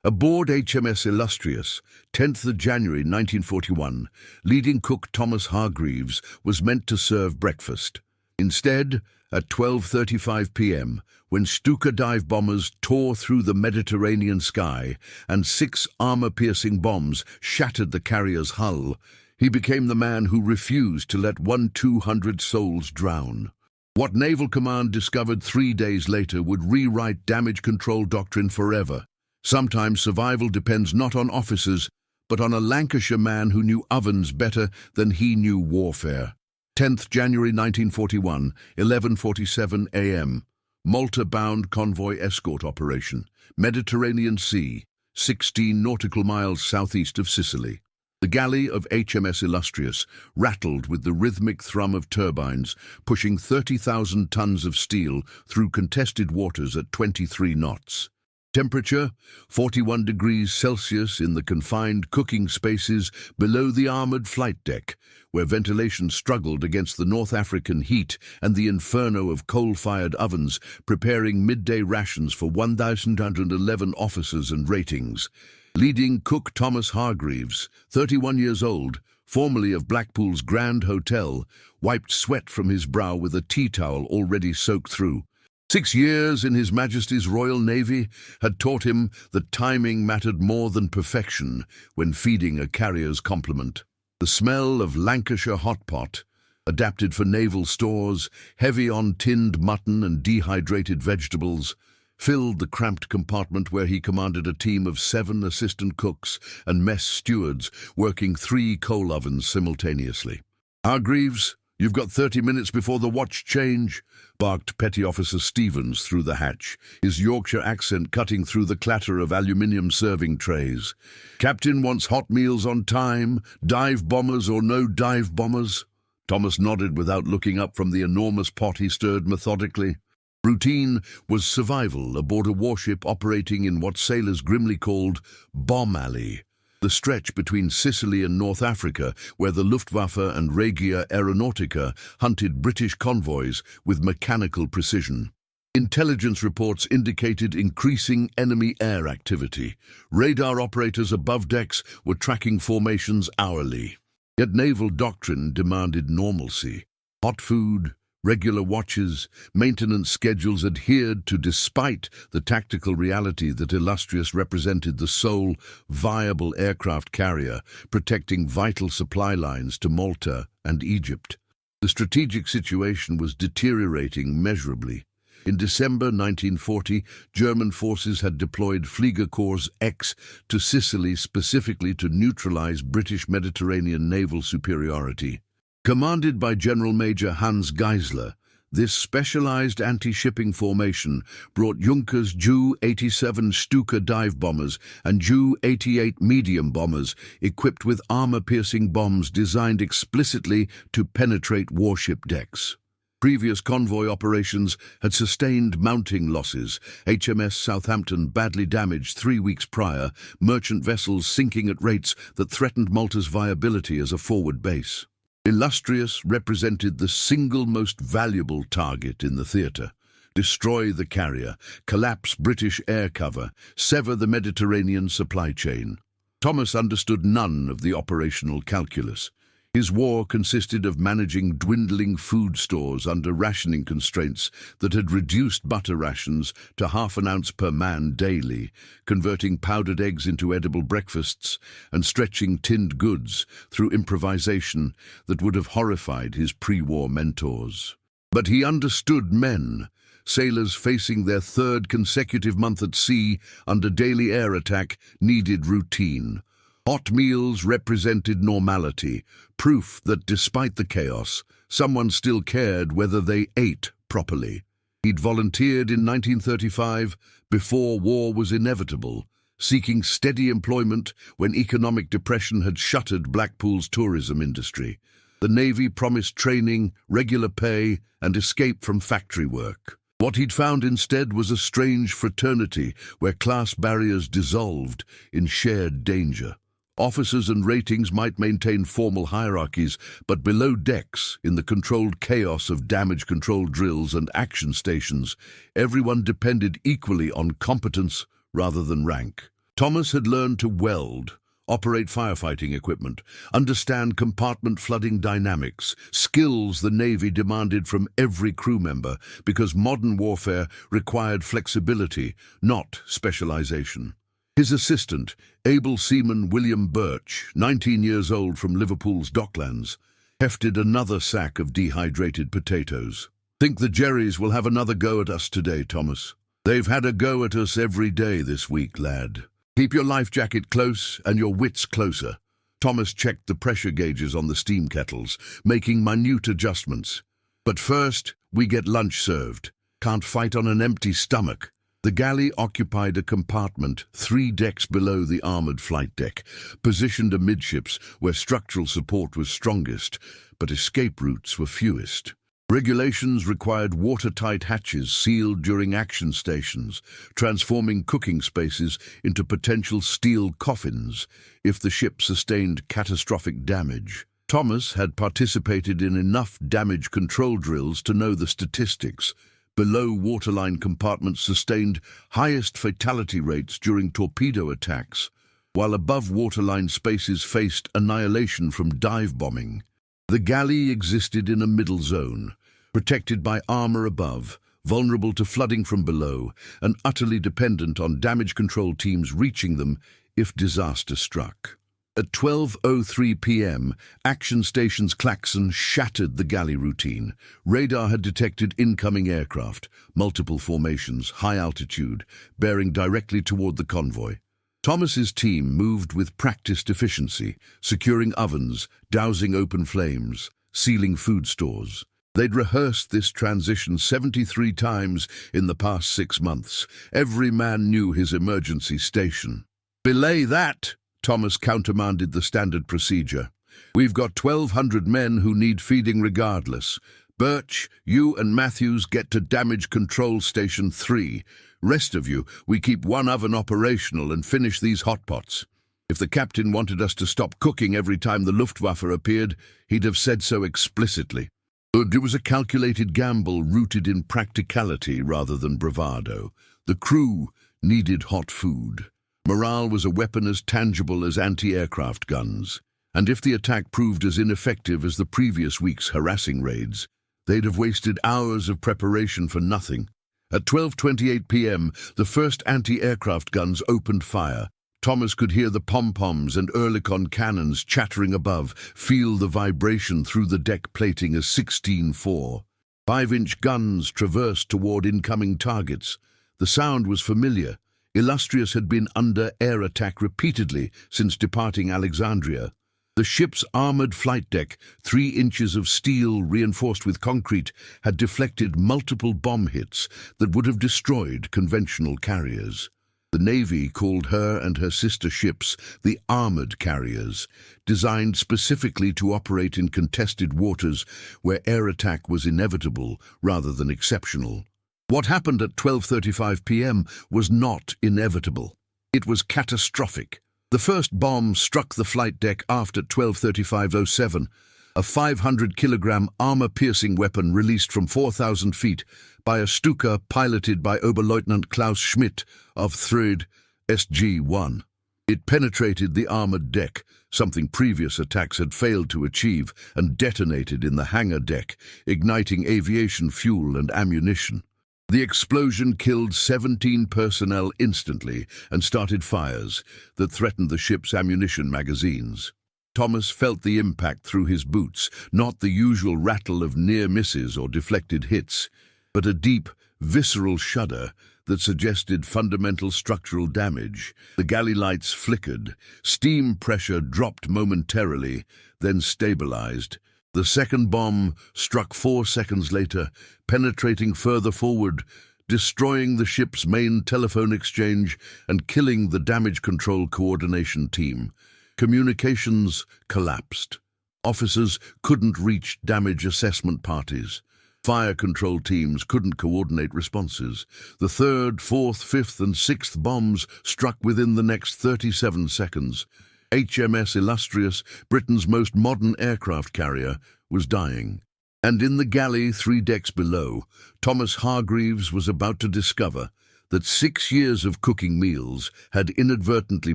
Aboard HMS Illustrious, 10th of January 1941, leading cook Thomas Hargreaves was meant to serve breakfast. Instead, at 12:35 p.m., when Stuka dive bombers tore through the Mediterranean sky and 6 armor-piercing bombs shattered the carrier's hull, he became the man who refused to let 200 souls drown. What Naval Command discovered 3 days later would rewrite damage control doctrine forever. Sometimes survival depends not on officers, but on a Lancashire man who knew ovens better than he knew warfare. 10th January 1941, 11:47 a.m. Malta-bound convoy escort operation, Mediterranean Sea, 16 nautical miles southeast of Sicily. The galley of HMS Illustrious rattled with the rhythmic thrum of turbines, pushing 30,000 tons of steel through contested waters at 23 knots. Temperature, 41 degrees Celsius in the confined cooking spaces below the armoured flight deck, where ventilation struggled against the North African heat and the inferno of coal-fired ovens, preparing midday rations for 1,111 officers and ratings. Leading cook Thomas Hargreaves, 31 years old, formerly of Blackpool's Grand Hotel, wiped sweat from his brow with a tea towel already soaked through. 6 years in His Majesty's Royal Navy had taught him that timing mattered more than perfection when feeding a carrier's complement. The smell of Lancashire hot pot, adapted for naval stores, heavy on tinned mutton and dehydrated vegetables, filled the cramped compartment where he commanded a team of 7 assistant cooks and mess stewards working 3 coal ovens simultaneously. "Hargreaves, you've got 30 minutes before the watch change," barked Petty Officer Stevens through the hatch, his Yorkshire accent cutting through the clatter of aluminium serving trays. "Captain wants hot meals on time, dive bombers or no dive bombers." Thomas nodded without looking up from the enormous pot he stirred methodically. Routine was survival aboard a warship operating in what sailors grimly called Bomb Alley, the stretch between Sicily and North Africa, where the Luftwaffe and Regia Aeronautica hunted British convoys with mechanical precision. Intelligence reports indicated increasing enemy air activity. Radar operators above decks were tracking formations hourly. Yet naval doctrine demanded normalcy. Hot food, regular watches, maintenance schedules adhered to despite the tactical reality that Illustrious represented the sole viable aircraft carrier, protecting vital supply lines to Malta and Egypt. The strategic situation was deteriorating measurably. In December 1940, German forces had deployed Fliegerkorps X to Sicily specifically to neutralize British Mediterranean naval superiority. Commanded by General Major Hans Geisler, this specialized anti-shipping formation brought Junkers Ju-87 Stuka dive bombers and Ju-88 medium bombers equipped with armor-piercing bombs designed explicitly to penetrate warship decks. Previous convoy operations had sustained mounting losses, HMS Southampton badly damaged 3 weeks prior, merchant vessels sinking at rates that threatened Malta's viability as a forward base. Illustrious represented the single most valuable target in the theatre. Destroy the carrier, collapse British air cover, sever the Mediterranean supply chain. Thomas understood none of the operational calculus. His war consisted of managing dwindling food stores under rationing constraints that had reduced butter rations to half an ounce per man daily, converting powdered eggs into edible breakfasts, and stretching tinned goods through improvisation that would have horrified his pre-war mentors. But he understood men, sailors facing their 3rd consecutive month at sea under daily air attack needed routine. Hot meals represented normality, proof that despite the chaos, someone still cared whether they ate properly. He'd volunteered in 1935, before war was inevitable, seeking steady employment when economic depression had shuttered Blackpool's tourism industry. The Navy promised training, regular pay, and escape from factory work. What he'd found instead was a strange fraternity where class barriers dissolved in shared danger. Officers and ratings might maintain formal hierarchies, but below decks, in the controlled chaos of damage control drills and action stations, everyone depended equally on competence rather than rank. Thomas had learned to weld, operate firefighting equipment, understand compartment flooding dynamics, skills the Navy demanded from every crew member because modern warfare required flexibility, not specialization. His assistant, able seaman William Birch, 19 years old from Liverpool's Docklands, hefted another sack of dehydrated potatoes. "Think the Jerrys will have another go at us today, Thomas? They've had a go at us every day this week, lad. Keep your life jacket close and your wits closer." Thomas checked the pressure gauges on the steam kettles, making minute adjustments. "But first, we get lunch served. Can't fight on an empty stomach." The galley occupied a compartment 3 decks below the armoured flight deck, positioned amidships where structural support was strongest, but escape routes were fewest. Regulations required watertight hatches sealed during action stations, transforming cooking spaces into potential steel coffins if the ship sustained catastrophic damage. Thomas had participated in enough damage control drills to know the statistics. Below waterline compartments sustained highest fatality rates during torpedo attacks, while above waterline spaces faced annihilation from dive bombing. The galley existed in a middle zone, protected by armor above, vulnerable to flooding from below, and utterly dependent on damage control teams reaching them if disaster struck. At 12:03 p.m., Action Station's klaxon shattered the galley routine. Radar had detected incoming aircraft, multiple formations, high altitude, bearing directly toward the convoy. Thomas's team moved with practiced efficiency, securing ovens, dousing open flames, sealing food stores. They'd rehearsed this transition 73 times in the past 6 months. Every man knew his emergency station. "Belay that!" Thomas countermanded the standard procedure. "We've got 1,200 men who need feeding regardless. Birch, you and Matthews get to Damage Control Station 3. Rest of you, we keep one oven operational and finish these hot pots." If the captain wanted us to stop cooking every time the Luftwaffe appeared, he'd have said so explicitly. But it was a calculated gamble rooted in practicality rather than bravado. The crew needed hot food. Morale was a weapon as tangible as anti-aircraft guns, and if the attack proved as ineffective as the previous week's harassing raids, they'd have wasted hours of preparation for nothing. At 12:28 p.m., the first anti-aircraft guns opened fire. Thomas could hear the pom-poms and Oerlikon cannons chattering above, feel the vibration through the deck plating as 16-4. 5-inch guns traversed toward incoming targets. The sound was familiar. Illustrious had been under air attack repeatedly since departing Alexandria. The ship's armored flight deck, 3 inches of steel reinforced with concrete, had deflected multiple bomb hits that would have destroyed conventional carriers. The Navy called her and her sister ships the armored carriers, designed specifically to operate in contested waters where air attack was inevitable rather than exceptional. What happened at 12:35 p.m. was not inevitable. It was catastrophic. The first bomb struck the flight deck aft at 12:35:07, a 500-kilogram armor-piercing weapon released from 4,000 feet by a Stuka piloted by Oberleutnant Klaus Schmidt of 3rd SG-1. It penetrated the armored deck, something previous attacks had failed to achieve, and detonated in the hangar deck, igniting aviation fuel and ammunition. The explosion killed 17 personnel instantly and started fires that threatened the ship's ammunition magazines. Thomas felt the impact through his boots, not the usual rattle of near misses or deflected hits, but a deep, visceral shudder that suggested fundamental structural damage. The galley lights flickered, steam pressure dropped momentarily, then stabilized. The second bomb struck 4 seconds later, penetrating further forward, destroying the ship's main telephone exchange and killing the damage control coordination team. Communications collapsed. Officers couldn't reach damage assessment parties. Fire control teams couldn't coordinate responses. The 3rd, 4th, 5th, and 6th bombs struck within the next 37 seconds. HMS Illustrious, Britain's most modern aircraft carrier, was dying. And in the galley 3 decks below, Thomas Hargreaves was about to discover that 6 years of cooking meals had inadvertently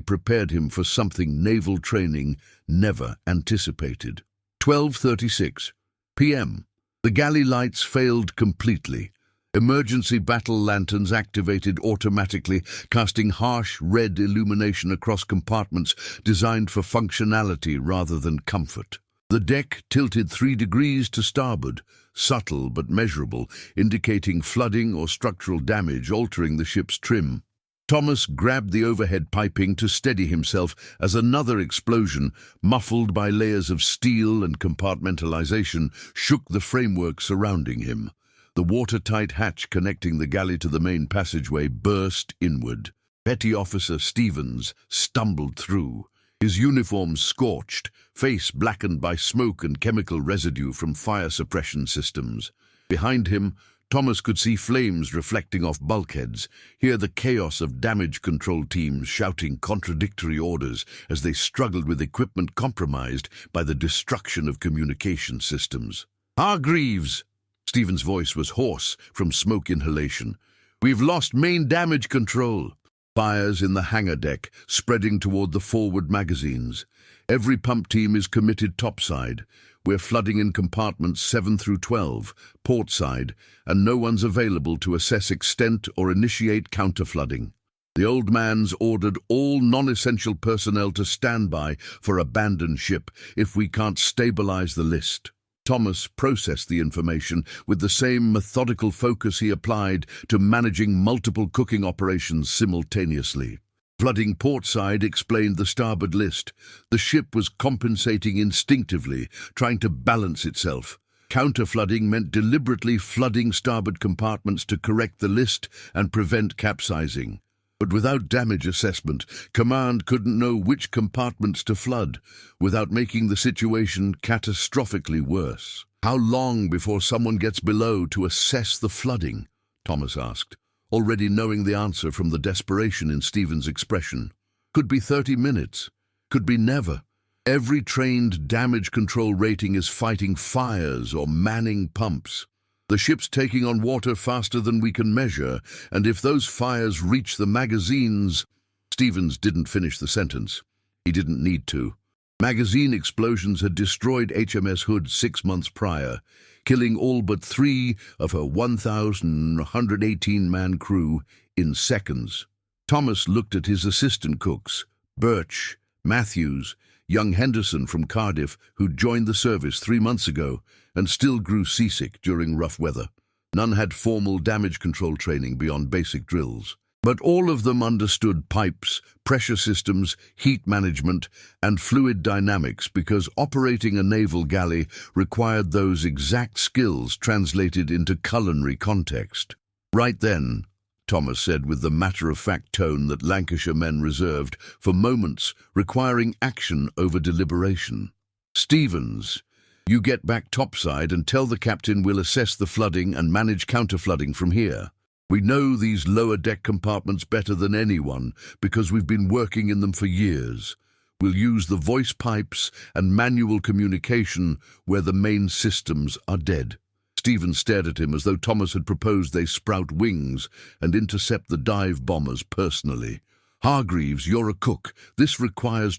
prepared him for something naval training never anticipated. 12:36 p.m. The galley lights failed completely. Emergency battle lanterns activated automatically, casting harsh red illumination across compartments designed for functionality rather than comfort. The deck tilted 3 degrees to starboard, subtle but measurable, indicating flooding or structural damage altering the ship's trim. Thomas grabbed the overhead piping to steady himself as another explosion, muffled by layers of steel and compartmentalization, shook the framework surrounding him. The watertight hatch connecting the galley to the main passageway burst inward. Petty Officer Stevens stumbled through, his uniform scorched, face blackened by smoke and chemical residue from fire suppression systems. Behind him, Thomas could see flames reflecting off bulkheads, hear the chaos of damage control teams shouting contradictory orders as they struggled with equipment compromised by the destruction of communication systems. "Hargreaves!" Stephen's voice was hoarse from smoke inhalation. "We've lost main damage control." Fires in the hangar deck, spreading toward the forward magazines. Every pump team is committed topside. We're flooding in compartments 7 through 12, port side, and no one's available to assess extent or initiate counter-flooding. The old man's ordered all non-essential personnel to stand by for abandoned ship if we can't stabilize the list. Thomas processed the information with the same methodical focus he applied to managing multiple cooking operations simultaneously. Flooding portside explained the starboard list. The ship was compensating instinctively, trying to balance itself. Counter-flooding meant deliberately flooding starboard compartments to correct the list and prevent capsizing. But without damage assessment, command couldn't know which compartments to flood, without making the situation catastrophically worse. "How long before someone gets below to assess the flooding?" Thomas asked, already knowing the answer from the desperation in Stephen's expression. "Could be 30 minutes. Could be never. Every trained damage control rating is fighting fires or manning pumps. The ship's taking on water faster than we can measure, and if those fires reach the magazines—" Stevens didn't finish the sentence. He didn't need to. Magazine explosions had destroyed HMS Hood 6 months prior, killing all but 3 of her 1,118-man crew in seconds. Thomas looked at his assistant cooks, Birch, Matthews, young Henderson from Cardiff, who'd joined the service 3 months ago and still grew seasick during rough weather. None had formal damage control training beyond basic drills. But all of them understood pipes, pressure systems, heat management, and fluid dynamics because operating a naval galley required those exact skills translated into culinary context. "Right then," Thomas said with the matter-of-fact tone that Lancashire men reserved for moments requiring action over deliberation. "Stevens, you get back topside and tell the captain we'll assess the flooding and manage counter-flooding from here. We know these lower deck compartments better than anyone because we've been working in them for years. We'll use the voice pipes and manual communication where the main systems are dead." Stephen stared at him as though Thomas had proposed they sprout wings and intercept the dive bombers personally. "Hargreaves, you're a cook. This requires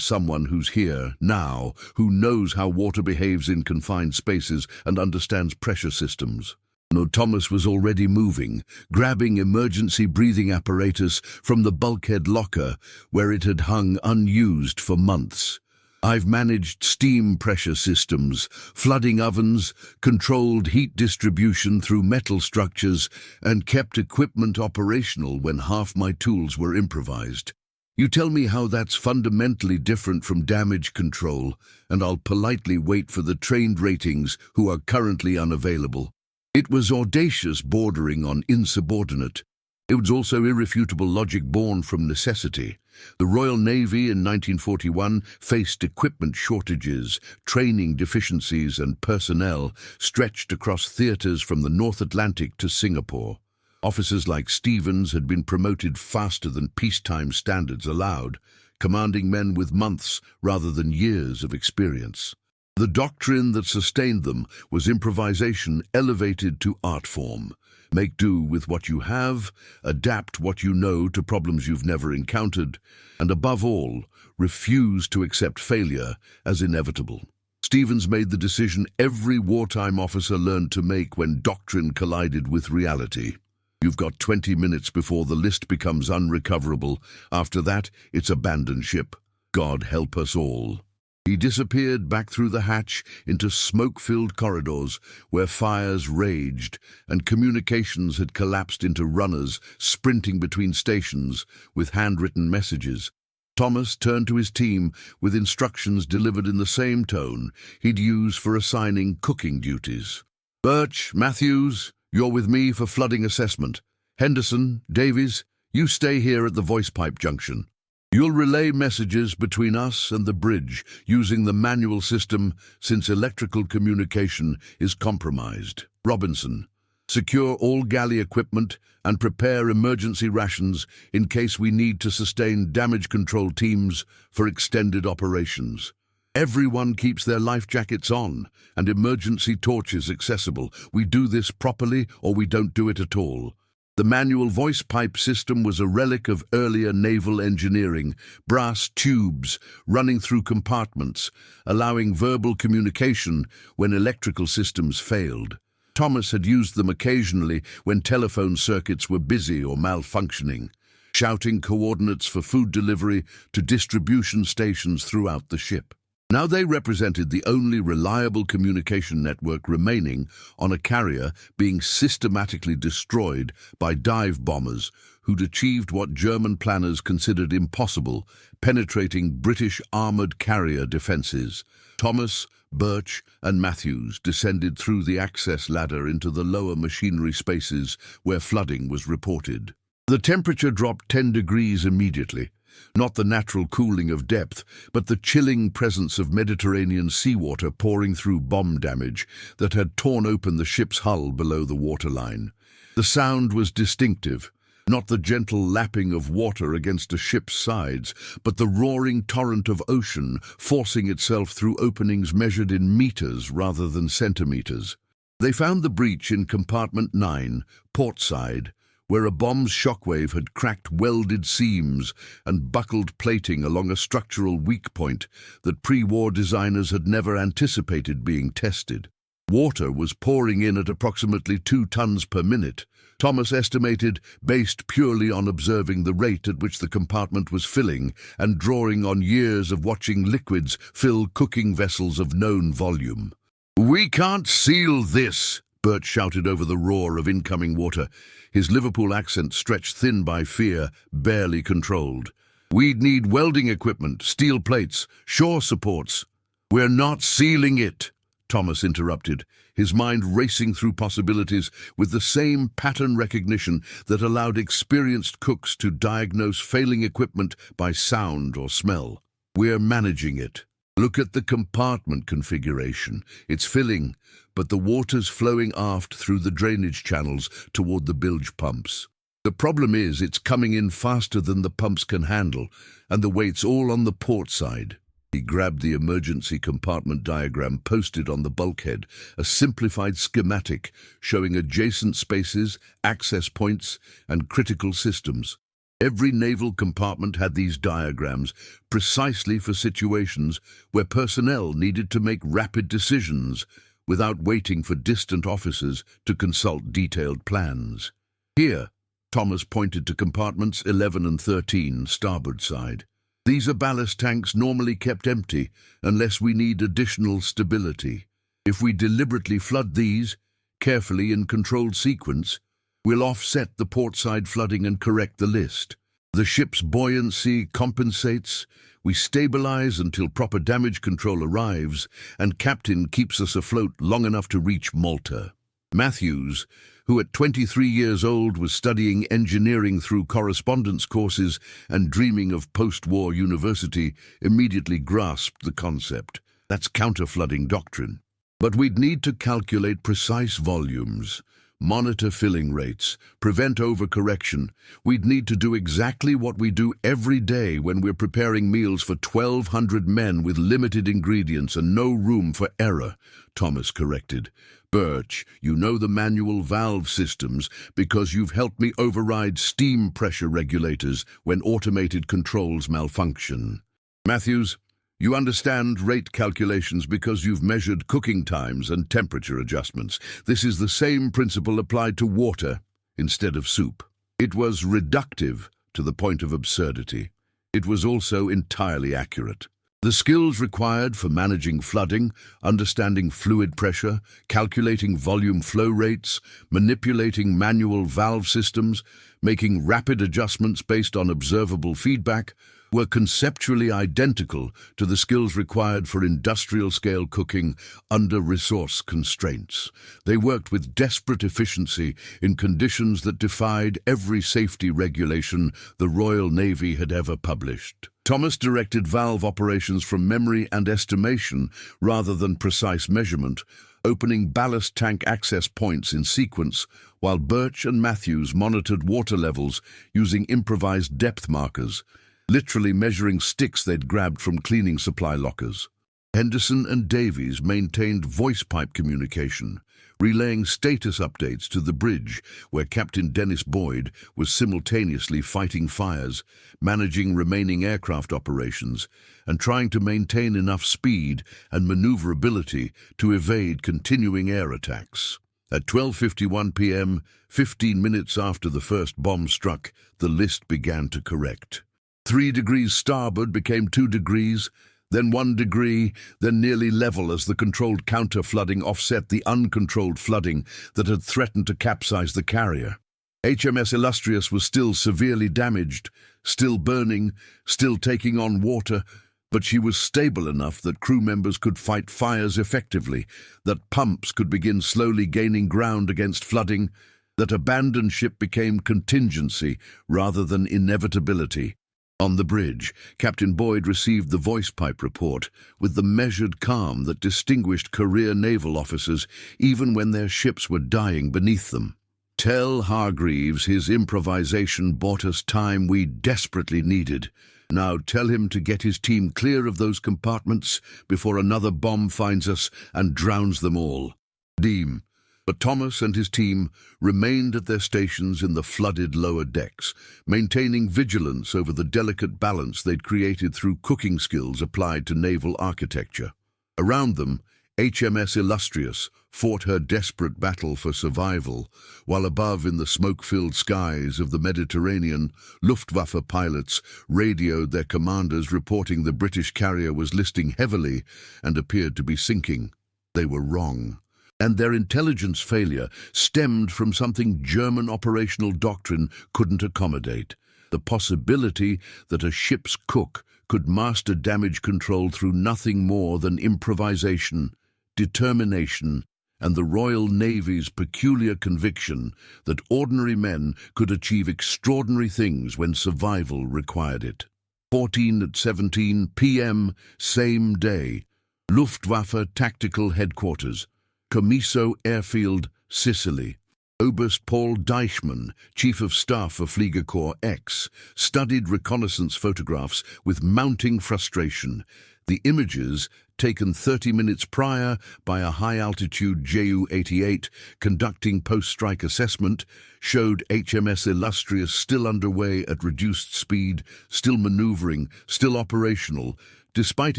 someone who's here, now, who knows how water behaves in confined spaces and understands pressure systems." No, Thomas was already moving, grabbing emergency breathing apparatus from the bulkhead locker where it had hung unused for months. "I've managed steam pressure systems, flooding ovens, controlled heat distribution through metal structures, and kept equipment operational when half my tools were improvised. You tell me how that's fundamentally different from damage control, and I'll politely wait for the trained ratings who are currently unavailable." It was audacious, bordering on insubordinate. It was also irrefutable logic born from necessity. The Royal Navy in 1941 faced equipment shortages, training deficiencies, and personnel stretched across theatres from the North Atlantic to Singapore. Officers like Stevens had been promoted faster than peacetime standards allowed, commanding men with months rather than years of experience. The doctrine that sustained them was improvisation elevated to art form. Make do with what you have, adapt what you know to problems you've never encountered, and above all, refuse to accept failure as inevitable. Stevens made the decision every wartime officer learned to make when doctrine collided with reality. You've got 20 minutes before the list becomes unrecoverable. After that, it's abandon ship. God help us all. He disappeared back through the hatch into smoke-filled corridors where fires raged and communications had collapsed into runners sprinting between stations with handwritten messages. Thomas turned to his team with instructions delivered in the same tone he'd use for assigning cooking duties. Birch, Matthews, you're with me for flooding assessment. Henderson, Davies, you stay here at the voice pipe junction. You'll relay messages between us and the bridge using the manual system since electrical communication is compromised. Robinson, secure all galley equipment and prepare emergency rations in case we need to sustain damage control teams for extended operations. Everyone keeps their life jackets on and emergency torches accessible. We do this properly or we don't do it at all. The manual voice pipe system was a relic of earlier naval engineering, brass tubes running through compartments, allowing verbal communication when electrical systems failed. Thomas had used them occasionally when telephone circuits were busy or malfunctioning, shouting coordinates for food delivery to distribution stations throughout the ship. Now they represented the only reliable communication network remaining on a carrier being systematically destroyed by dive bombers who'd achieved what German planners considered impossible, penetrating British armoured carrier defences. Thomas, Birch and Matthews descended through the access ladder into the lower machinery spaces where flooding was reported. The temperature dropped 10 degrees immediately. Not the natural cooling of depth, but the chilling presence of Mediterranean seawater pouring through bomb damage that had torn open the ship's hull below the waterline. The sound was distinctive, not the gentle lapping of water against a ship's sides, but the roaring torrent of ocean forcing itself through openings measured in meters rather than centimeters. They found the breach in compartment 9, port side, where a bomb's shockwave had cracked welded seams and buckled plating along a structural weak point that pre-war designers had never anticipated being tested. Water was pouring in at approximately 2 tons per minute. Thomas estimated, based purely on observing the rate at which the compartment was filling and drawing on years of watching liquids fill cooking vessels of known volume. "We can't seal this," Bert shouted over the roar of incoming water, his Liverpool accent stretched thin by fear, barely controlled. "We'd need welding equipment, steel plates, shore supports." "We're not sealing it," Thomas interrupted, his mind racing through possibilities with the same pattern recognition that allowed experienced cooks to diagnose failing equipment by sound or smell. "We're managing it. Look at the compartment configuration. It's filling, but the water's flowing aft through the drainage channels toward the bilge pumps. The problem is it's coming in faster than the pumps can handle, and the weight's all on the port side." He grabbed the emergency compartment diagram posted on the bulkhead, a simplified schematic showing adjacent spaces, access points, and critical systems. Every naval compartment had these diagrams precisely for situations where personnel needed to make rapid decisions without waiting for distant officers to consult detailed plans. "Here," Thomas pointed to compartments 11 and 13, starboard side. "These are ballast tanks normally kept empty unless we need additional stability. If we deliberately flood these, carefully in controlled sequence, we'll offset the portside flooding and correct the list. The ship's buoyancy compensates, we stabilize until proper damage control arrives, and Captain keeps us afloat long enough to reach Malta." Matthews, who at 23 years old was studying engineering through correspondence courses and dreaming of post-war university, immediately grasped the concept. "That's counter-flooding doctrine. But we'd need to calculate precise volumes. Monitor filling rates, prevent overcorrection. We'd need to do exactly what we do every day when we're preparing meals for 1,200 men with limited ingredients and no room for error, Thomas corrected. Birch, you know the manual valve systems because you've helped me override steam pressure regulators when automated controls malfunction. Matthews, you understand rate calculations because you've measured cooking times and temperature adjustments. This is the same principle applied to water instead of soup. It was reductive to the point of absurdity. It was also entirely accurate. The skills required for managing flooding, understanding fluid pressure, calculating volume flow rates, manipulating manual valve systems, making rapid adjustments based on observable feedback, were conceptually identical to the skills required for industrial-scale cooking under resource constraints. They worked with desperate efficiency in conditions that defied every safety regulation the Royal Navy had ever published. Thomas directed valve operations from memory and estimation rather than precise measurement, opening ballast tank access points in sequence, while Birch and Matthews monitored water levels using improvised depth markers, literally measuring sticks they'd grabbed from cleaning supply lockers. Henderson and Davies maintained voice pipe communication, relaying status updates to the bridge, where Captain Dennis Boyd was simultaneously fighting fires, managing remaining aircraft operations, and trying to maintain enough speed and maneuverability to evade continuing air attacks. At 12:51 p.m., 15 minutes after the first bomb struck, the list began to correct. 3 degrees starboard became 2 degrees, then 1 degree, then nearly level as the controlled counter-flooding offset the uncontrolled flooding that had threatened to capsize the carrier. HMS Illustrious was still severely damaged, still burning, still taking on water, but she was stable enough that crew members could fight fires effectively, that pumps could begin slowly gaining ground against flooding, that abandoned ship became contingency rather than inevitability. On the bridge, Captain Boyd received the voice pipe report with the measured calm that distinguished career naval officers even when their ships were dying beneath them. Tell Hargreaves his improvisation bought us time we desperately needed. Now tell him to get his team clear of those compartments before another bomb finds us and drowns them all. Deem. But Thomas and his team remained at their stations in the flooded lower decks, maintaining vigilance over the delicate balance they'd created through cooking skills applied to naval architecture. Around them, HMS Illustrious fought her desperate battle for survival, while above in the smoke-filled skies of the Mediterranean, Luftwaffe pilots radioed their commanders reporting the British carrier was listing heavily and appeared to be sinking. They were wrong. And their intelligence failure stemmed from something German operational doctrine couldn't accommodate: the possibility that a ship's cook could master damage control through nothing more than improvisation, determination, and the Royal Navy's peculiar conviction that ordinary men could achieve extraordinary things when survival required it. 14:17 p.m., same day, Luftwaffe Tactical Headquarters, Comiso Airfield, Sicily. Oberst Paul Deichmann, Chief of Staff for Fliegerkorps X, studied reconnaissance photographs with mounting frustration. The images, taken 30 minutes prior by a high-altitude Ju-88 conducting post-strike assessment, showed HMS Illustrious still underway at reduced speed, still maneuvering, still operational, despite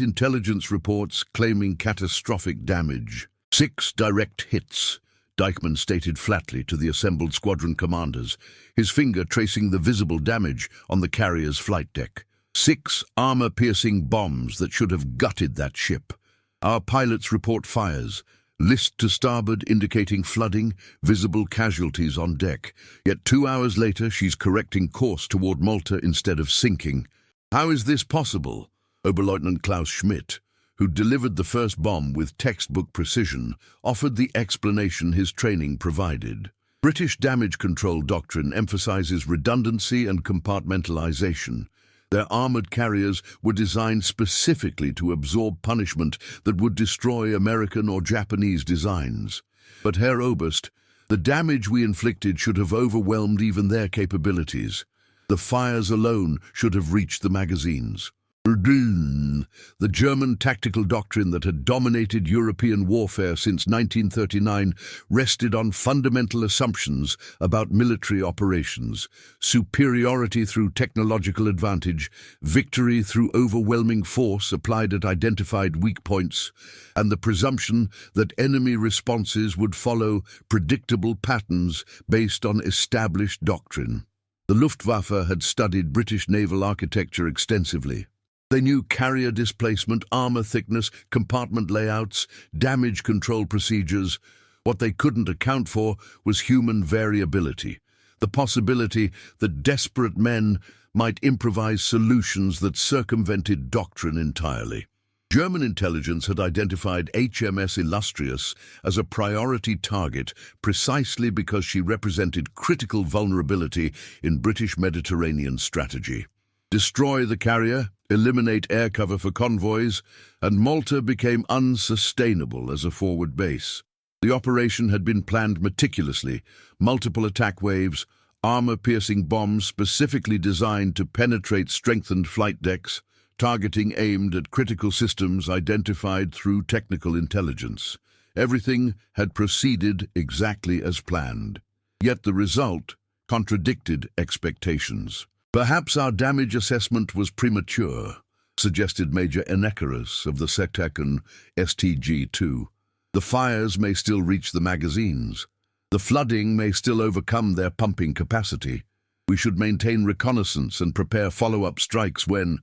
intelligence reports claiming catastrophic damage. 6 direct hits, Deichmann stated flatly to the assembled squadron commanders, his finger tracing the visible damage on the carrier's flight deck. 6 armor-piercing bombs that should have gutted that ship. Our pilots report fires, list to starboard indicating flooding, visible casualties on deck. Yet 2 hours later, she's correcting course toward Malta instead of sinking. How is this possible? Oberleutnant Klaus Schmidt, who delivered the first bomb with textbook precision, offered the explanation his training provided. British damage control doctrine emphasizes redundancy and compartmentalization. Their armored carriers were designed specifically to absorb punishment that would destroy American or Japanese designs. But Herr Oberst, The damage we inflicted should have overwhelmed even their capabilities. The fires alone should have reached the magazines. The German tactical doctrine that had dominated European warfare since 1939 rested on fundamental assumptions about military operations: superiority through technological advantage, victory through overwhelming force applied at identified weak points, and the presumption that enemy responses would follow predictable patterns based on established doctrine. The Luftwaffe had studied British naval architecture extensively. They knew carrier displacement, armor thickness, compartment layouts, damage control procedures. What they couldn't account for was human variability, the possibility that desperate men might improvise solutions that circumvented doctrine entirely. German intelligence had identified HMS Illustrious as a priority target precisely because she represented critical vulnerability in British Mediterranean strategy. Destroy the carrier, eliminate air cover for convoys, and Malta became unsustainable as a forward base. The operation had been planned meticulously: multiple attack waves, armor-piercing bombs specifically designed to penetrate strengthened flight decks, targeting aimed at critical systems identified through technical intelligence. Everything had proceeded exactly as planned. Yet the result contradicted expectations. "Perhaps our damage assessment was premature," suggested Major Enekaris of the Sectacan STG-2. "The fires may still reach the magazines. The flooding may still overcome their pumping capacity. We should maintain reconnaissance and prepare follow-up strikes when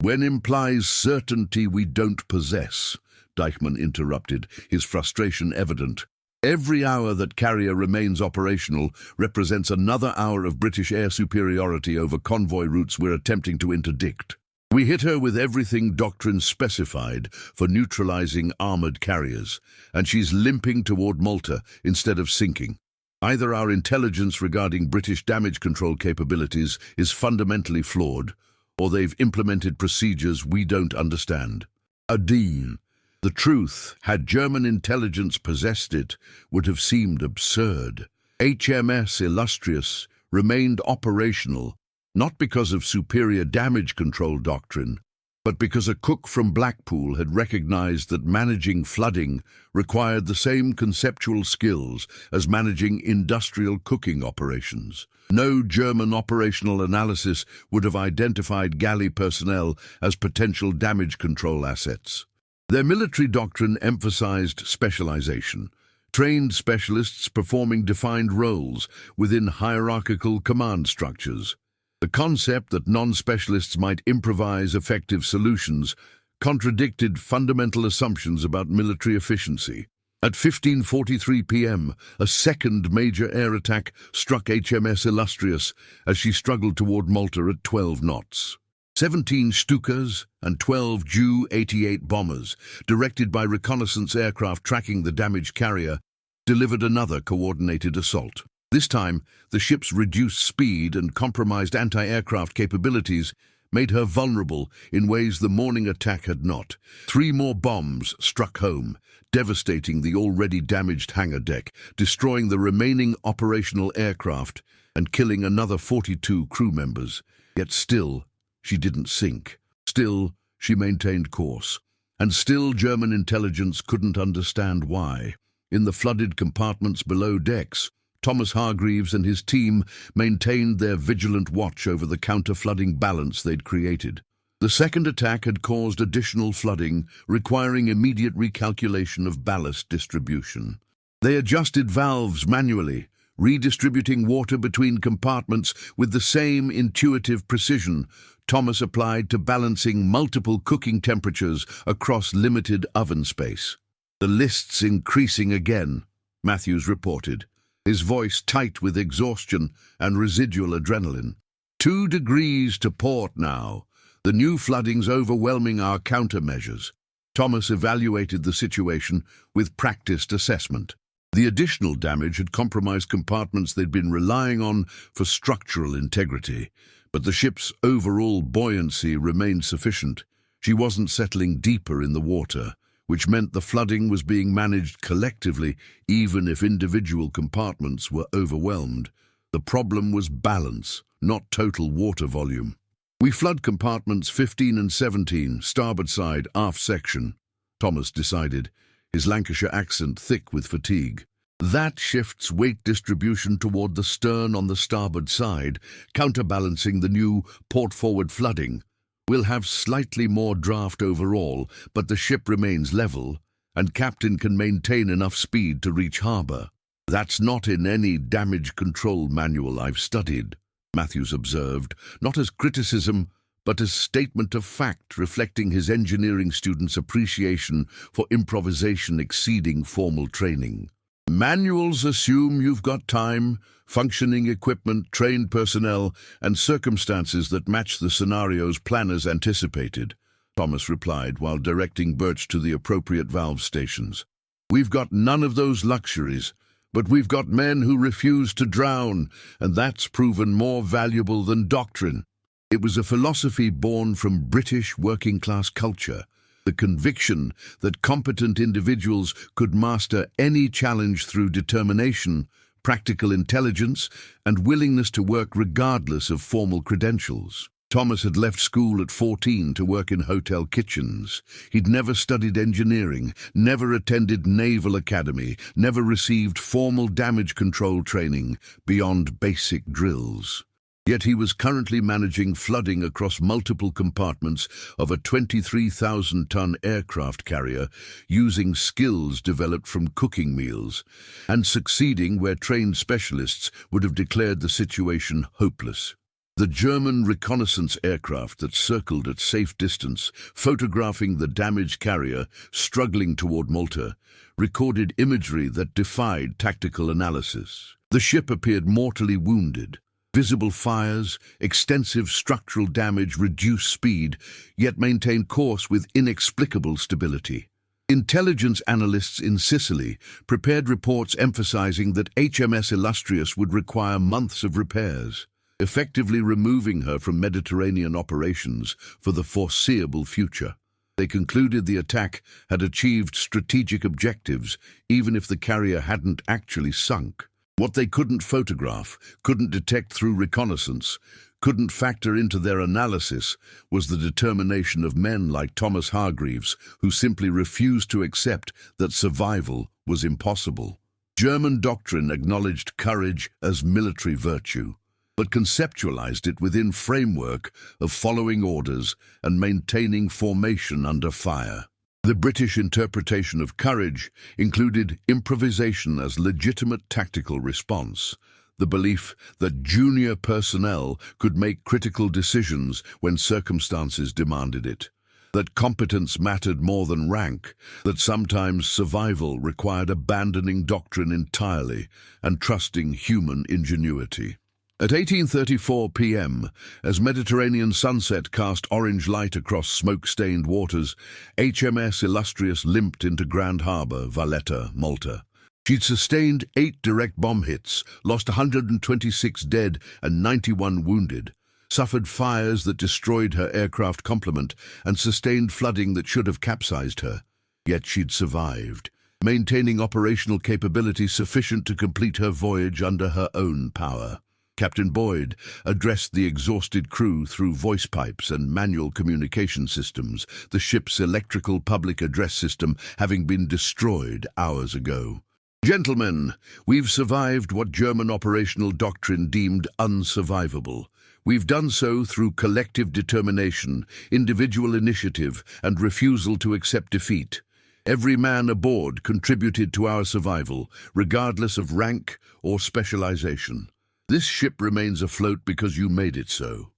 implies certainty we don't possess," Deichmann interrupted, his frustration evident. "Every hour that carrier remains operational represents another hour of British air superiority over convoy routes we're attempting to interdict. We hit her with everything doctrine specified for neutralizing armored carriers, and she's limping toward Malta instead of sinking. Either our intelligence regarding British damage control capabilities is fundamentally flawed, or they've implemented procedures we don't understand." Adine. The truth, had German intelligence possessed it, would have seemed absurd. HMS Illustrious remained operational, not because of superior damage control doctrine, but because a cook from Blackpool had recognized that managing flooding required the same conceptual skills as managing industrial cooking operations. No German operational analysis would have identified galley personnel as potential damage control assets. Their military doctrine emphasized specialization, trained specialists performing defined roles within hierarchical command structures. The concept that non-specialists might improvise effective solutions contradicted fundamental assumptions about military efficiency. At 15:43 p.m., a second major air attack struck HMS Illustrious as she struggled toward Malta at 12 knots. 17 Stukas and 12 Ju-88 bombers, directed by reconnaissance aircraft tracking the damaged carrier, delivered another coordinated assault. This time, the ship's reduced speed and compromised anti-aircraft capabilities made her vulnerable in ways the morning attack had not. 3 more bombs struck home, devastating the already damaged hangar deck, destroying the remaining operational aircraft and killing another 42 crew members. Yet still, she didn't sink. Still, she maintained course. And still, German intelligence couldn't understand why. In the flooded compartments below decks, Thomas Hargreaves and his team maintained their vigilant watch over the counter-flooding balance they'd created. The second attack had caused additional flooding, requiring immediate recalculation of ballast distribution. They adjusted valves manually, redistributing water between compartments with the same intuitive precision Thomas applied to balancing multiple cooking temperatures across limited oven space. "The list's increasing again," Matthews reported, his voice tight with exhaustion and residual adrenaline. 2 degrees to port now. The new flooding's overwhelming our countermeasures. Thomas evaluated the situation with practiced assessment. The additional damage had compromised compartments they'd been relying on for structural integrity, but the ship's overall buoyancy remained sufficient. She wasn't settling deeper in the water, which meant the flooding was being managed collectively even if individual compartments were overwhelmed. The problem was balance, not total water volume. "We flood compartments 15 and 17, starboard side, aft section," Thomas decided, his Lancashire accent thick with fatigue. "That shifts weight distribution toward the stern on the starboard side, counterbalancing the new port-forward flooding. We'll have slightly more draft overall, but the ship remains level, and captain can maintain enough speed to reach harbour." "That's not in any damage control manual I've studied," Matthews observed, not as criticism, but as statement of fact reflecting his engineering students' appreciation for improvisation exceeding formal training. "Manuals assume you've got time, functioning equipment, trained personnel, and circumstances that match the scenarios planners anticipated," Thomas replied while directing Birch to the appropriate valve stations. "We've got none of those luxuries, but we've got men who refuse to drown, and that's proven more valuable than doctrine." It was a philosophy born from British working-class culture, the conviction that competent individuals could master any challenge through determination, practical intelligence, and willingness to work regardless of formal credentials. Thomas had left school at 14 to work in hotel kitchens. He'd never studied engineering, never attended Naval Academy, never received formal damage control training beyond basic drills. Yet he was currently managing flooding across multiple compartments of a 23,000-ton aircraft carrier using skills developed from cooking meals, and succeeding where trained specialists would have declared the situation hopeless. The German reconnaissance aircraft that circled at safe distance, photographing the damaged carrier struggling toward Malta, recorded imagery that defied tactical analysis. The ship appeared mortally wounded. Visible fires, extensive structural damage reduced speed, yet maintained course with inexplicable stability. Intelligence analysts in Sicily prepared reports emphasizing that HMS Illustrious would require months of repairs, effectively removing her from Mediterranean operations for the foreseeable future. They concluded the attack had achieved strategic objectives, even if the carrier hadn't actually sunk. What they couldn't photograph, couldn't detect through reconnaissance, couldn't factor into their analysis was the determination of men like Thomas Hargreaves, who simply refused to accept that survival was impossible. German doctrine acknowledged courage as military virtue, but conceptualized it within framework of following orders and maintaining formation under fire. The British interpretation of courage included improvisation as legitimate tactical response, the belief that junior personnel could make critical decisions when circumstances demanded it, that competence mattered more than rank, that sometimes survival required abandoning doctrine entirely and trusting human ingenuity. At 18:34 p.m., as Mediterranean sunset cast orange light across smoke-stained waters, HMS Illustrious limped into Grand Harbour, Valletta, Malta. She'd sustained 8 direct bomb hits, lost 126 dead and 91 wounded, suffered fires that destroyed her aircraft complement, and sustained flooding that should have capsized her. Yet she'd survived, maintaining operational capability sufficient to complete her voyage under her own power. Captain Boyd addressed the exhausted crew through voice pipes and manual communication systems, the ship's electrical public address system having been destroyed hours ago. "Gentlemen, we've survived what German operational doctrine deemed unsurvivable. We've done so through collective determination, individual initiative, and refusal to accept defeat. Every man aboard contributed to our survival, regardless of rank or specialization. This ship remains afloat because you made it so."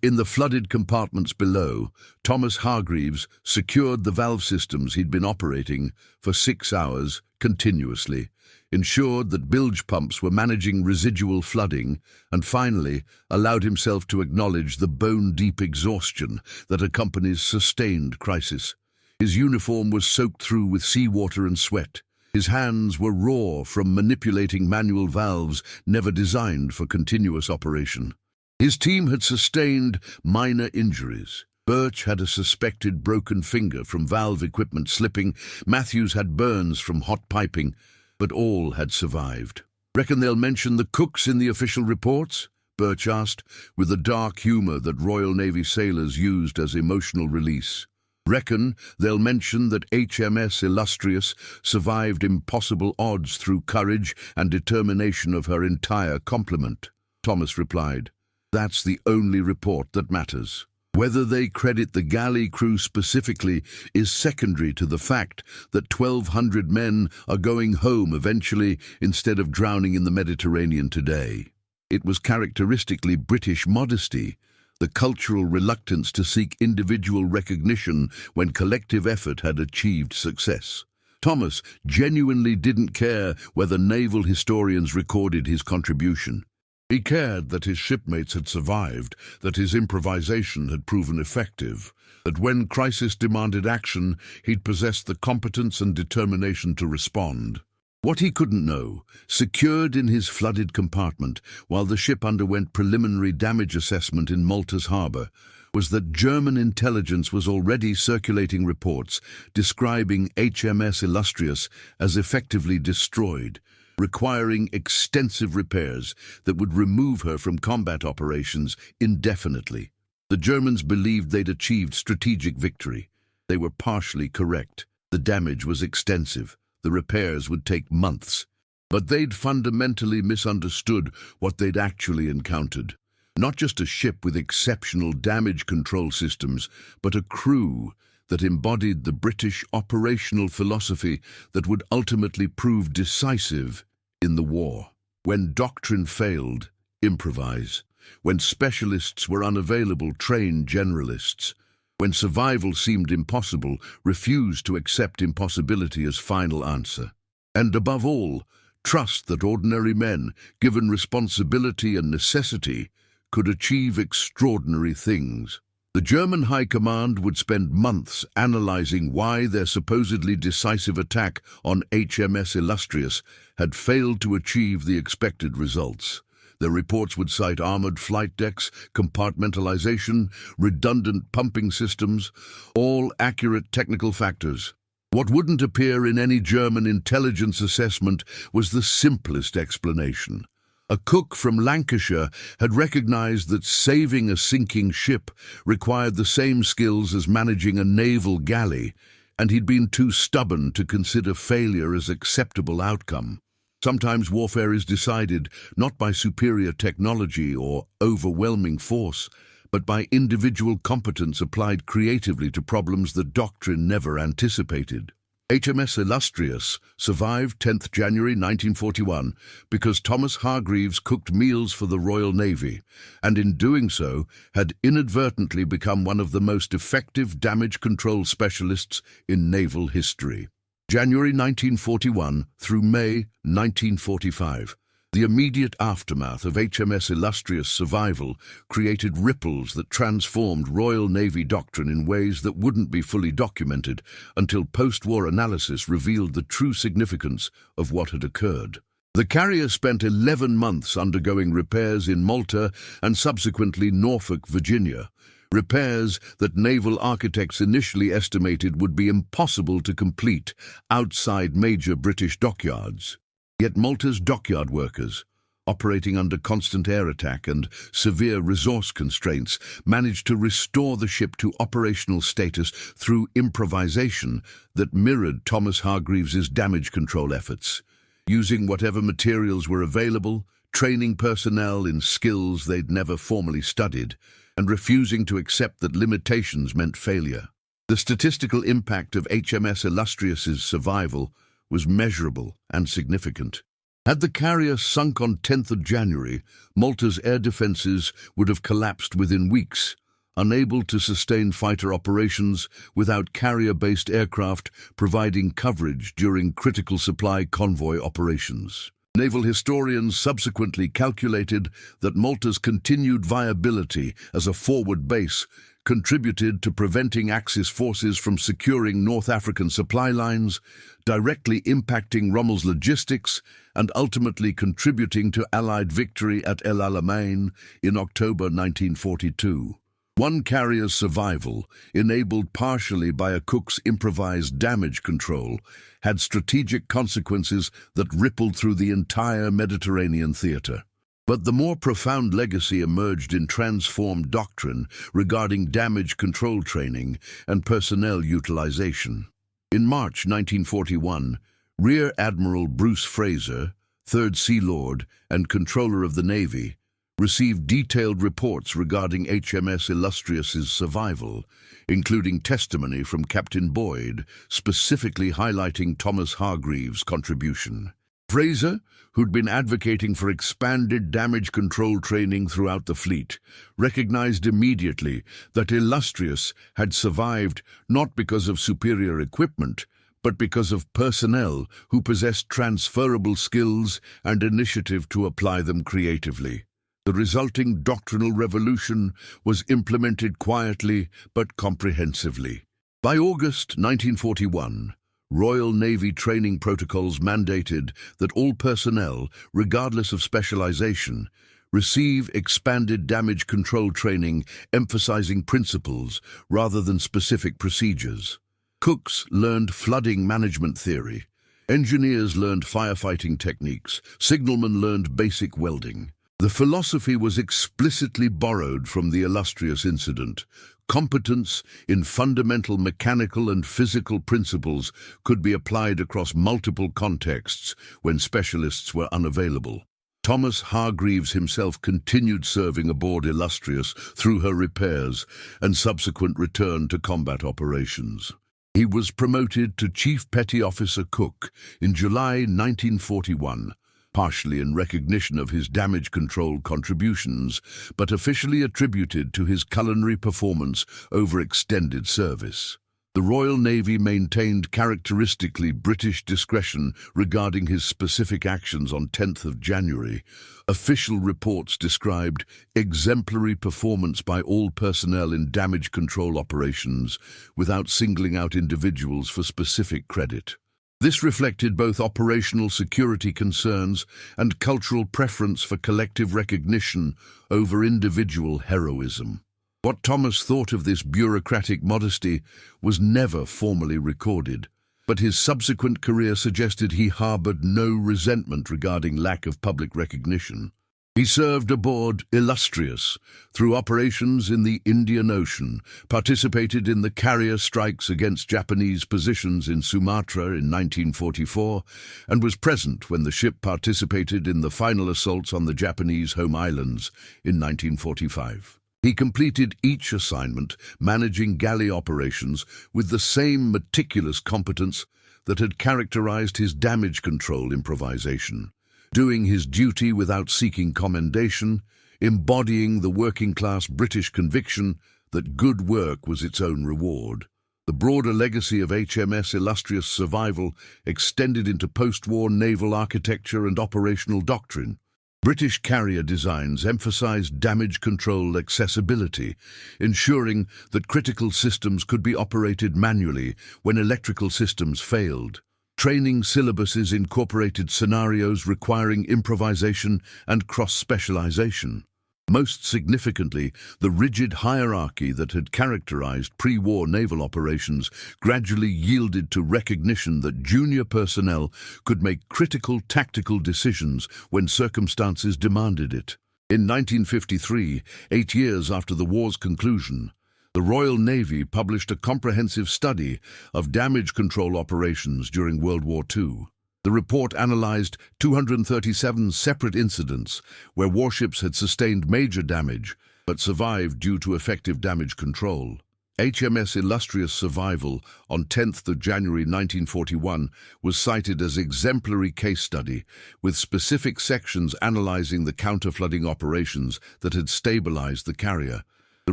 In the flooded compartments below, Thomas Hargreaves secured the valve systems he'd been operating for 6 hours continuously, ensured that bilge pumps were managing residual flooding, and finally allowed himself to acknowledge the bone-deep exhaustion that accompanies sustained crisis. His uniform was soaked through with seawater and sweat. His hands were raw from manipulating manual valves never designed for continuous operation. His team had sustained minor injuries, Birch had a suspected broken finger from valve equipment slipping, Matthews had burns from hot piping, but all had survived. "Reckon they'll mention the cooks in the official reports?" Birch asked, with the dark humor that Royal Navy sailors used as emotional release. "Reckon they'll mention that HMS Illustrious survived impossible odds through courage and determination of her entire complement," Thomas replied. "That's the only report that matters. Whether they credit the galley crew specifically is secondary to the fact that 1,200 men are going home eventually instead of drowning in the Mediterranean today." It was characteristically British modesty, the cultural reluctance to seek individual recognition when collective effort had achieved success. Thomas genuinely didn't care whether naval historians recorded his contribution. He cared that his shipmates had survived, that his improvisation had proven effective, that when crisis demanded action, he'd possessed the competence and determination to respond. What he couldn't know, secured in his flooded compartment while the ship underwent preliminary damage assessment in Malta's harbour, was that German intelligence was already circulating reports describing HMS Illustrious as effectively destroyed, requiring extensive repairs that would remove her from combat operations indefinitely. The Germans believed they'd achieved strategic victory. They were partially correct. The damage was extensive. The repairs would take months. But they'd fundamentally misunderstood what they'd actually encountered. Not just a ship with exceptional damage control systems, but a crew that embodied the British operational philosophy that would ultimately prove decisive in the war. When doctrine failed, improvise. When specialists were unavailable, train generalists. When survival seemed impossible, refuse to accept impossibility as final answer. And above all, trust that ordinary men, given responsibility and necessity, could achieve extraordinary things. The German High Command would spend months analyzing why their supposedly decisive attack on HMS Illustrious had failed to achieve the expected results. Their reports would cite armored flight decks, compartmentalization, redundant pumping systems, all accurate technical factors. What wouldn't appear in any German intelligence assessment was the simplest explanation. A cook from Lancashire had recognized that saving a sinking ship required the same skills as managing a naval galley, and he'd been too stubborn to consider failure as acceptable outcome. Sometimes warfare is decided not by superior technology or overwhelming force, but by individual competence applied creatively to problems that doctrine never anticipated. HMS Illustrious survived 10th January 1941 because Thomas Hargreaves cooked meals for the Royal Navy, and in doing so had inadvertently become one of the most effective damage control specialists in naval history. January 1941 through May 1945. The immediate aftermath of HMS Illustrious' survival created ripples that transformed Royal Navy doctrine in ways that wouldn't be fully documented until post-war analysis revealed the true significance of what had occurred. The carrier spent 11 months undergoing repairs in Malta and subsequently Norfolk, Virginia. Repairs that naval architects initially estimated would be impossible to complete outside major British dockyards. Yet Malta's dockyard workers, operating under constant air attack and severe resource constraints, managed to restore the ship to operational status through improvisation that mirrored Thomas Hargreaves' damage control efforts. Using whatever materials were available, training personnel in skills they'd never formally studied, and refusing to accept that limitations meant failure. The statistical impact of HMS Illustrious's survival was measurable and significant. Had the carrier sunk on 10th of January, Malta's air defenses would have collapsed within weeks, unable to sustain fighter operations without carrier-based aircraft providing coverage during critical supply convoy operations. Naval historians subsequently calculated that Malta's continued viability as a forward base contributed to preventing Axis forces from securing North African supply lines, directly impacting Rommel's logistics and ultimately contributing to Allied victory at El Alamein in October 1942. One carrier's survival, enabled partially by a cook's improvised damage control, had strategic consequences that rippled through the entire Mediterranean theater. But the more profound legacy emerged in transformed doctrine regarding damage control training and personnel utilization. In March 1941, Rear Admiral Bruce Fraser, 3rd Sea Lord and Controller of the Navy, received detailed reports regarding HMS Illustrious's survival, including testimony from Captain Boyd, specifically highlighting Thomas Hargreaves' contribution. Fraser, who'd been advocating for expanded damage control training throughout the fleet, recognized immediately that Illustrious had survived not because of superior equipment, but because of personnel who possessed transferable skills and initiative to apply them creatively. The resulting doctrinal revolution was implemented quietly but comprehensively. By August 1941, Royal Navy training protocols mandated that all personnel, regardless of specialization, receive expanded damage control training emphasizing principles rather than specific procedures. Cooks learned flooding management theory. Engineers learned firefighting techniques. Signalmen learned basic welding. The philosophy was explicitly borrowed from the Illustrious incident. Competence in fundamental mechanical and physical principles could be applied across multiple contexts when specialists were unavailable. Thomas Hargreaves himself continued serving aboard Illustrious through her repairs and subsequent return to combat operations. He was promoted to Chief Petty Officer Cook in July 1941, partially in recognition of his damage control contributions, but officially attributed to his culinary performance over extended service. The Royal Navy maintained characteristically British discretion regarding his specific actions on 10th of January. Official reports described exemplary performance by all personnel in damage control operations, without singling out individuals for specific credit. This reflected both operational security concerns and cultural preference for collective recognition over individual heroism. What Thomas thought of this bureaucratic modesty was never formally recorded, but his subsequent career suggested he harbored no resentment regarding lack of public recognition. He served aboard Illustrious through operations in the Indian Ocean, participated in the carrier strikes against Japanese positions in Sumatra in 1944, and was present when the ship participated in the final assaults on the Japanese home islands in 1945. He completed each assignment, managing galley operations with the same meticulous competence that had characterized his damage control improvisation, doing his duty without seeking commendation, embodying the working-class British conviction that good work was its own reward. The broader legacy of HMS Illustrious' survival extended into post-war naval architecture and operational doctrine. British carrier designs emphasized damage control accessibility, ensuring that critical systems could be operated manually when electrical systems failed. Training syllabuses incorporated scenarios requiring improvisation and cross-specialization. Most significantly, the rigid hierarchy that had characterized pre-war naval operations gradually yielded to recognition that junior personnel could make critical tactical decisions when circumstances demanded it. In 1953, 8 years after the war's conclusion, the Royal Navy published a comprehensive study of damage control operations during World War II. The report analyzed 237 separate incidents where warships had sustained major damage but survived due to effective damage control. HMS Illustrious' survival on 10th of January 1941 was cited as exemplary case study, with specific sections analyzing the counter-flooding operations that had stabilized the carrier. The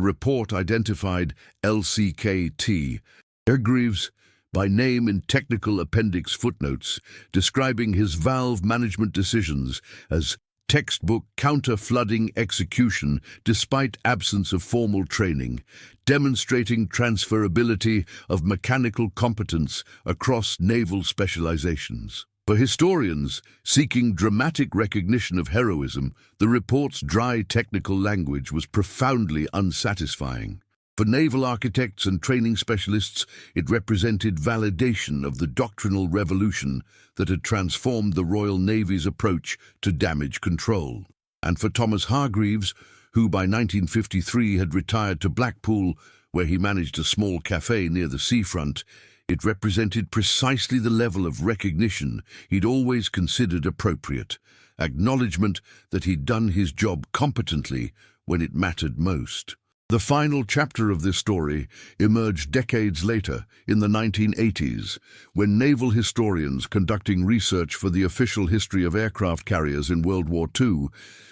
report identified LCKT Hargreaves by name in technical appendix footnotes, describing his valve management decisions as textbook counter-flooding execution despite absence of formal training, demonstrating transferability of mechanical competence across naval specializations. For historians seeking dramatic recognition of heroism, the report's dry technical language was profoundly unsatisfying. For naval architects and training specialists, it represented validation of the doctrinal revolution that had transformed the Royal Navy's approach to damage control. And for Thomas Hargreaves, who by 1953 had retired to Blackpool, where he managed a small cafe near the seafront, it represented precisely the level of recognition he'd always considered appropriate, acknowledgement that he'd done his job competently when it mattered most. The final chapter of this story emerged decades later, in the 1980s, when naval historians conducting research for the official history of aircraft carriers in World War II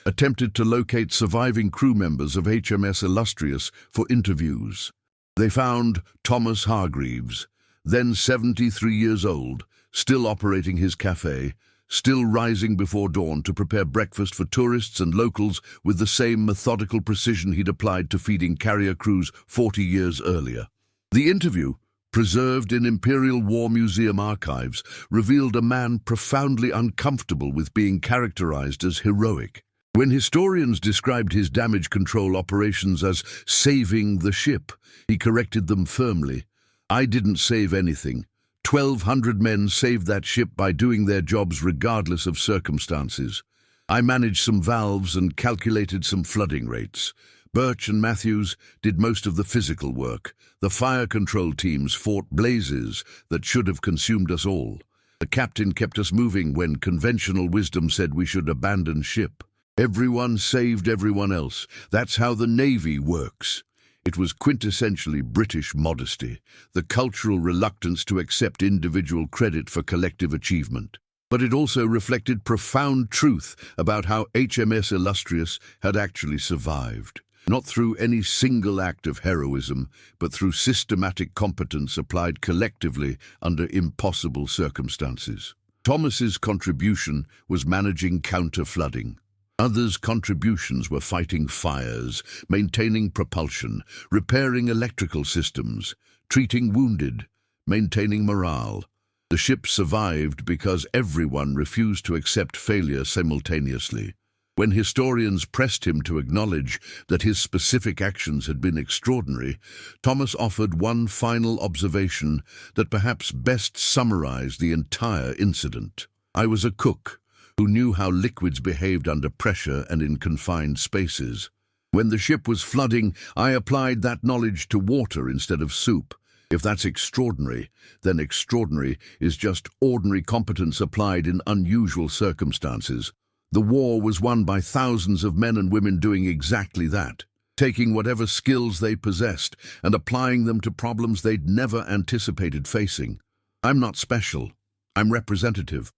attempted to locate surviving crew members of HMS Illustrious for interviews. They found Thomas Hargreaves, then 73 years old, still operating his cafe, still rising before dawn to prepare breakfast for tourists and locals with the same methodical precision he'd applied to feeding carrier crews 40 years earlier. The interview, preserved in Imperial War Museum archives, revealed a man profoundly uncomfortable with being characterized as heroic. When historians described his damage control operations as saving the ship, he corrected them firmly. "I didn't save anything. 1,200 men saved that ship by doing their jobs regardless of circumstances. I managed some valves and calculated some flooding rates. Birch and Matthews did most of the physical work. The fire control teams fought blazes that should have consumed us all. The captain kept us moving when conventional wisdom said we should abandon ship. Everyone saved everyone else. That's how the Navy works." It was quintessentially British modesty, the cultural reluctance to accept individual credit for collective achievement. But it also reflected profound truth about how HMS Illustrious had actually survived. Not through any single act of heroism, but through systematic competence applied collectively under impossible circumstances. Thomas's contribution was managing counter-flooding. Others' contributions were fighting fires, maintaining propulsion, repairing electrical systems, treating wounded, maintaining morale. The ship survived because everyone refused to accept failure simultaneously. When historians pressed him to acknowledge that his specific actions had been extraordinary, Thomas offered one final observation that perhaps best summarized the entire incident. "I was a cook who knew how liquids behaved under pressure and in confined spaces. When the ship was flooding, I applied that knowledge to water instead of soup. If that's extraordinary, then extraordinary is just ordinary competence applied in unusual circumstances. The war was won by thousands of men and women doing exactly that, taking whatever skills they possessed and applying them to problems they'd never anticipated facing. I'm not special. I'm representative.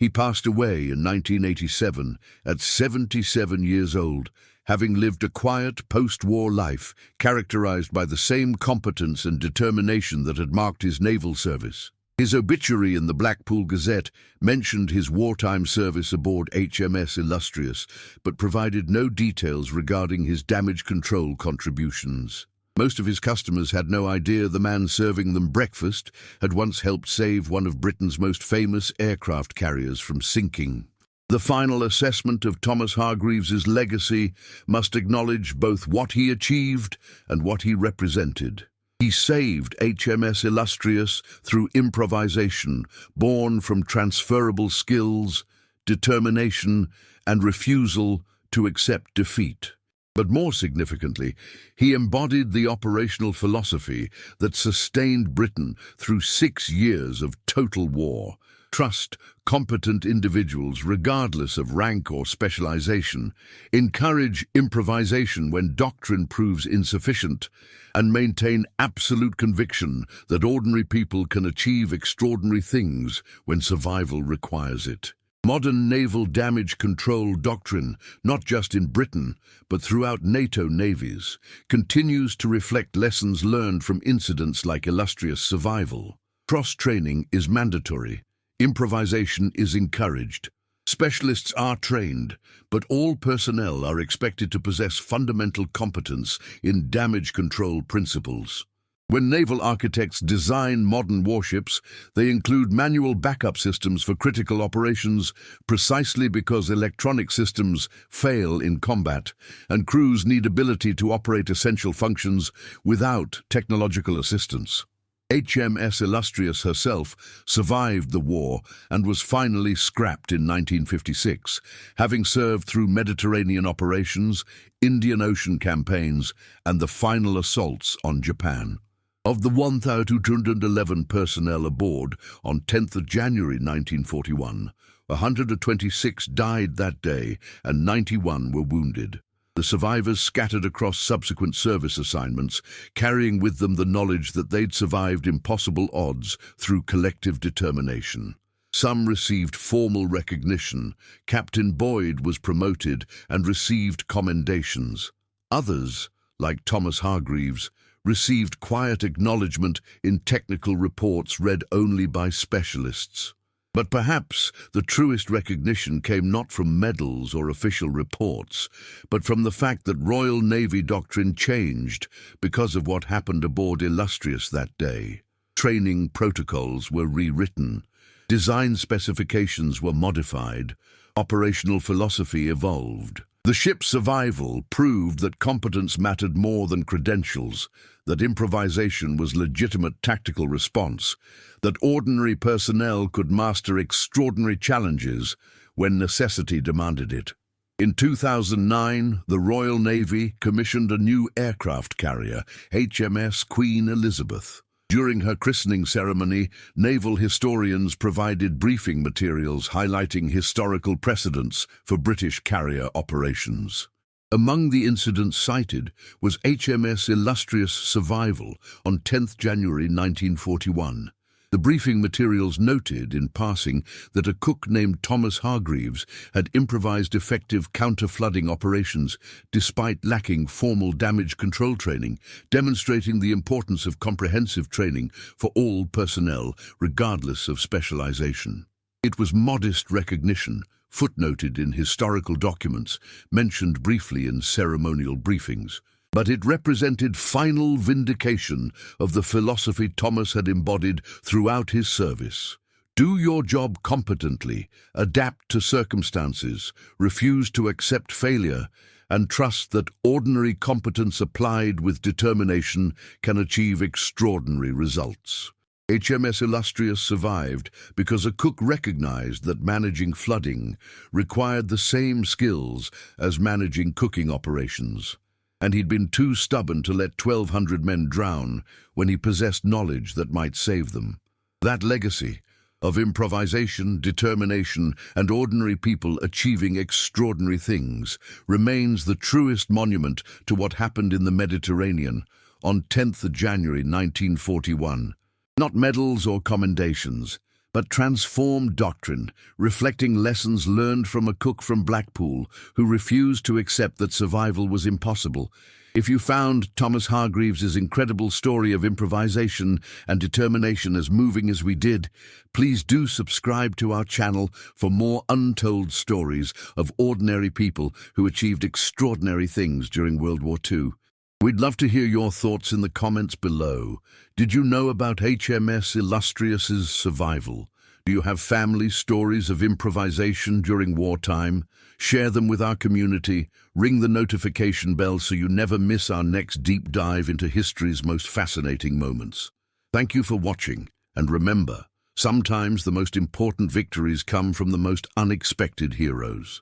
He passed away in 1987 at 77 years old, having lived a quiet post-war life characterized by the same competence and determination that had marked his naval service. His obituary in the Blackpool Gazette mentioned his wartime service aboard HMS Illustrious, but provided no details regarding his damage control contributions. Most of his customers had no idea the man serving them breakfast had once helped save one of Britain's most famous aircraft carriers from sinking. The final assessment of Thomas Hargreaves's legacy must acknowledge both what he achieved and what he represented. He saved HMS Illustrious through improvisation, born from transferable skills, determination, and refusal to accept defeat. But more significantly, he embodied the operational philosophy that sustained Britain through 6 years of total war. Trust competent individuals regardless of rank or specialization, encourage improvisation when doctrine proves insufficient, and maintain absolute conviction that ordinary people can achieve extraordinary things when survival requires it. Modern naval damage control doctrine, not just in Britain, but throughout NATO navies, continues to reflect lessons learned from incidents like Illustrious survival. Cross-training is mandatory. Improvisation is encouraged. Specialists are trained, but all personnel are expected to possess fundamental competence in damage control principles. When naval architects design modern warships, they include manual backup systems for critical operations precisely because electronic systems fail in combat, and crews need ability to operate essential functions without technological assistance. HMS Illustrious herself survived the war and was finally scrapped in 1956, having served through Mediterranean operations, Indian Ocean campaigns, and the final assaults on Japan. Of the 1,211 personnel aboard on 10th of January 1941, 126 died that day and 91 were wounded. The survivors scattered across subsequent service assignments, carrying with them the knowledge that they'd survived impossible odds through collective determination. Some received formal recognition. Captain Boyd was promoted and received commendations. Others, like Thomas Hargreaves, received quiet acknowledgement in technical reports read only by specialists. But perhaps the truest recognition came not from medals or official reports, but from the fact that Royal Navy doctrine changed because of what happened aboard Illustrious that day. Training protocols were rewritten, design specifications were modified, operational philosophy evolved. The ship's survival proved that competence mattered more than credentials, that improvisation was legitimate tactical response, that ordinary personnel could master extraordinary challenges when necessity demanded it. In 2009, the Royal Navy commissioned a new aircraft carrier, HMS Queen Elizabeth. During her christening ceremony, naval historians provided briefing materials highlighting historical precedents for British carrier operations. Among the incidents cited was HMS Illustrious' survival on 10th January 1941. The briefing materials noted, in passing, that a cook named Thomas Hargreaves had improvised effective counter-flooding operations despite lacking formal damage control training, demonstrating the importance of comprehensive training for all personnel, regardless of specialization. It was modest recognition, footnoted in historical documents, mentioned briefly in ceremonial briefings. But it represented final vindication of the philosophy Thomas had embodied throughout his service. Do your job competently, adapt to circumstances, refuse to accept failure, and trust that ordinary competence applied with determination can achieve extraordinary results. HMS Illustrious survived because a cook recognized that managing flooding required the same skills as managing cooking operations, and he'd been too stubborn to let 1,200 men drown when he possessed knowledge that might save them. That legacy of improvisation, determination, and ordinary people achieving extraordinary things remains the truest monument to what happened in the Mediterranean on 10th of January 1941. Not medals or commendations, but transformed doctrine, reflecting lessons learned from a cook from Blackpool who refused to accept that survival was impossible. If you found Thomas Hargreaves' incredible story of improvisation and determination as moving as we did, please do subscribe to our channel for more untold stories of ordinary people who achieved extraordinary things during World War II. We'd love to hear your thoughts in the comments below. Did you know about HMS Illustrious's survival? Do you have family stories of improvisation during wartime? Share them with our community. Ring the notification bell so you never miss our next deep dive into history's most fascinating moments. Thank you for watching, and remember, sometimes the most important victories come from the most unexpected heroes.